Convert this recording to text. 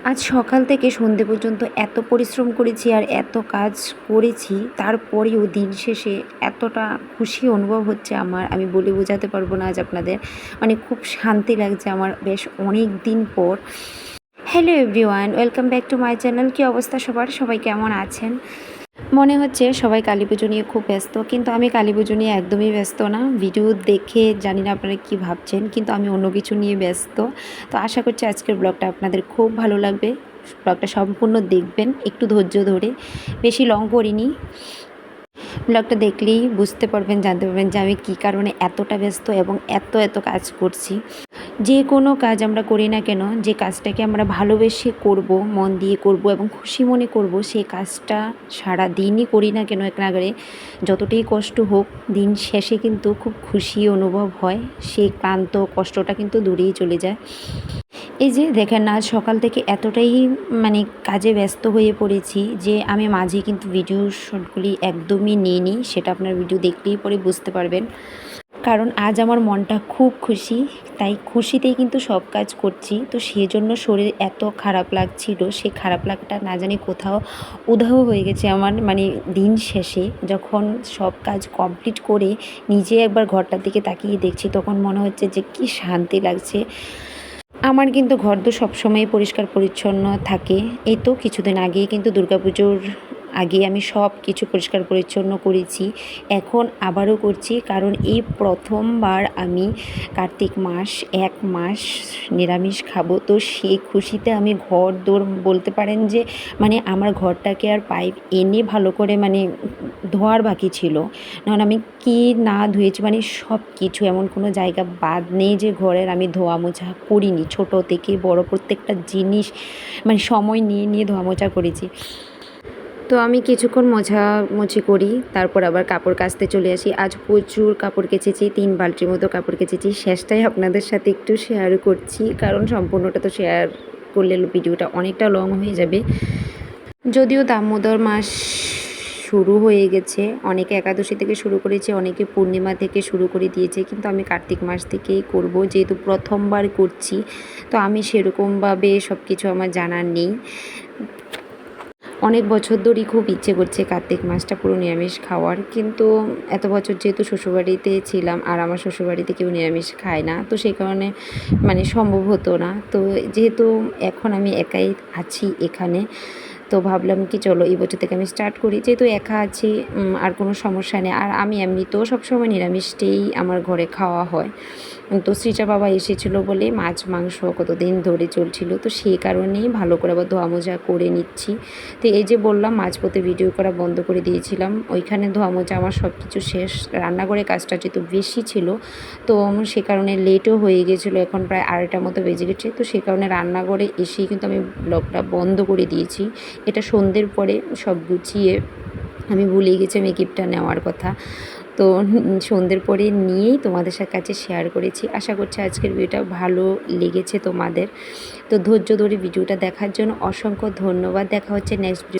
আজ সকাল থেকে সন্ধে পর্যন্ত এত পরিশ্রম করেছি আর এত কাজ করেছি, তারপরেও দিন শেষে এতটা খুশি অনুভব হচ্ছে আমার, আমি বলে বোঝাতে পারবো না আজ আপনাদের। মানে খুব শান্তি লাগছে আমার বেশ অনেক দিন পর। Hello everyone, welcome back to my channel. কী অবস্থা সবার? সবাই কেমন আছেন? মনে হচ্ছে সবাই কালী পুজো নিয়ে খুব ব্যস্ত, কিন্তু আমি কালী পুজো নিয়ে একদমই ব্যস্ত না। ভিডিও দেখে জানি না আপনারা কী ভাবছেন, কিন্তু আমি অন্য কিছু নিয়ে ব্যস্ত। তো আশা করছি আজকের ব্লগটা আপনাদের খুব ভালো লাগবে। ব্লগটা সম্পূর্ণ দেখবেন, একটু ধৈর্য ধরে। বেশি লং করিনি। ব্লগটা দেখলেই বুঝতে পারবেন, জানতে পারবেন যে আমি কী কারণে এতটা ব্যস্ত এবং এত কাজ করছি। যে কোনো কাজ আমরা করি না কেন, যে কাজটাকে আমরা ভালোবেসে করব, মন দিয়ে করব এবং খুশি মনে করব, সেই কাজটা সারা দিনই করি না কেন একাগ্রে, যতটাই কষ্ট হোক দিন শেষে কিন্তু খুব খুশি অনুভব হয়। সেই ক্লান্ত কষ্টটা কিন্তু দূরেই চলে যায়। এই যে দেখেন না, সকাল থেকে এতটাই মানে কাজে ব্যস্ত হয়ে পড়েছি যে আমি মাঝে কিন্তু ভিডিও শটগুলি একদমই নিইনি। সেটা আপনার ভিডিও দেখলেই পরে বুঝতে পারবেন। কারণ আজ আমার মনটা খুব খুশি, তাই খুশিতেই কিন্তু সব কাজ করছি। তো সেজন্য শরীর এত খারাপ লাগছিল, সেই খারাপ লাগাটা না জানি কোথাও উধাও হয়ে গেছে আমার। মানে দিন শেষে যখন সব কাজ কমপ্লিট করে নিজে একবার ঘরটার দিকে তাকিয়ে দেখছি, তখন মনে হচ্ছে যে কী শান্তি লাগছে। আমার কিন্তু ঘরদোর সবসময় পরিষ্কার পরিচ্ছন্ন থাকে। এই তো কিছুদিন আগেই কিন্তু দুর্গাপুজোর আগে আমি সব কিছু পরিষ্কার পরিচ্ছন্ন করেছি, এখন আবারও করছি। কারণ এই প্রথমবার আমি কার্তিক মাস 1 মাস নিরামিষ খাবো। তো সেই খুশিতে আমি ঘরদোর বলতে পারেন যে মানে আমার ঘরটাকে আর পাইপ এনে ভালো করে মানে ধোয়ার বাকি ছিল। কারণ আমি কি না ধুয়েছি, মানে সব কিছু, এমন কোনো জায়গা বাদ নেই যে ঘরের আমি ধোয়া মোছা করিনি। ছোট থেকে বড় প্রত্যেকটা জিনিস মানে সময় নিয়ে ধোয়া মোছা করেছি। তো আমি কিছুক্ষণ মোছামুছি করি, তারপর আবার কাপড় কাচতে চলে আসি। আজ প্রচুর কাপড় কেচেছি, 3 বালতির মতো কাপড় কেচেছি। শেষটাই আপনাদের সাথে একটু শেয়ার করছি, কারণ সম্পূর্ণটা তো শেয়ার করলে ভিডিওটা অনেকটা লং হয়ে যাবে। যদিও দামোদর মাস শুরু হয়ে গেছে, অনেকে একাদশী থেকে শুরু করেছে, অনেকে পূর্ণিমা থেকে শুরু করে দিয়েছে, কিন্তু আমি কার্তিক মাস থেকেই করব, যেহেতু প্রথমবার করছি। তো আমি সেরকমভাবে সব কিছু আমার জানার নেই। অনেক বছর ধরেই খুব ইচ্ছে করছে কার্তিক মাসটা পুরো নিরামিষ খাওয়ার, কিন্তু এত বছর যেহেতু শ্বশুরবাড়িতে ছিলাম আর আমার শ্বশুরবাড়িতে কেউ নিরামিষ খায় না, তো সেই কারণে মানে সম্ভব হতো না। তো যেহেতু এখন আমি একাই আছি এখানে, তো ভাবলাম কি চলো এই বছর থেকে আমি স্টার্ট করি, যেহেতু একা আছি আর কোনো সমস্যা নেই। আর আমি এমনিতেও সবসময় নিরামিষটাই আমার ঘরে খাওয়া হয়। তো শ্রীচা বাবা এসেছিলো বলে মাছ মাংস কতদিন ধরে চলছিল, তো সেই কারণেই ভালো করে আবার ধোয়া মোজা করে নিচ্ছি। তো এই যে বললাম মাঝপথে ভিডিও করা বন্ধ করে দিয়েছিলাম, ওইখানে ধোয়া মোজা আমার সব কিছু শেষ। রান্নাঘরে কাজটা যেহেতু বেশি ছিল, তো সে কারণে লেটও হয়ে গেছিলো, এখন প্রায় 2:30 মতো বেজে গেছে। তো সে কারণে রান্নাঘরে এসেই কিন্তু আমি ব্লগটা বন্ধ করে দিয়েছি। এটা সন্ধ্যের পরে সব গুছিয়ে আমি ভুলে গেছি আমি গিফটটা নেওয়ার কথা। তো সন্ধ্যের পরে নিয়েই তোমাদের কাছে শেয়ার করেছি। আশা করছি আজকের ভিডিওটা ভালো লেগেছে তোমাদের। তো ধৈর্য ধরে ভিডিওটা দেখার জন্য অসংখ্য ধন্যবাদ। দেখা হচ্ছে নেক্সট ভিডিও।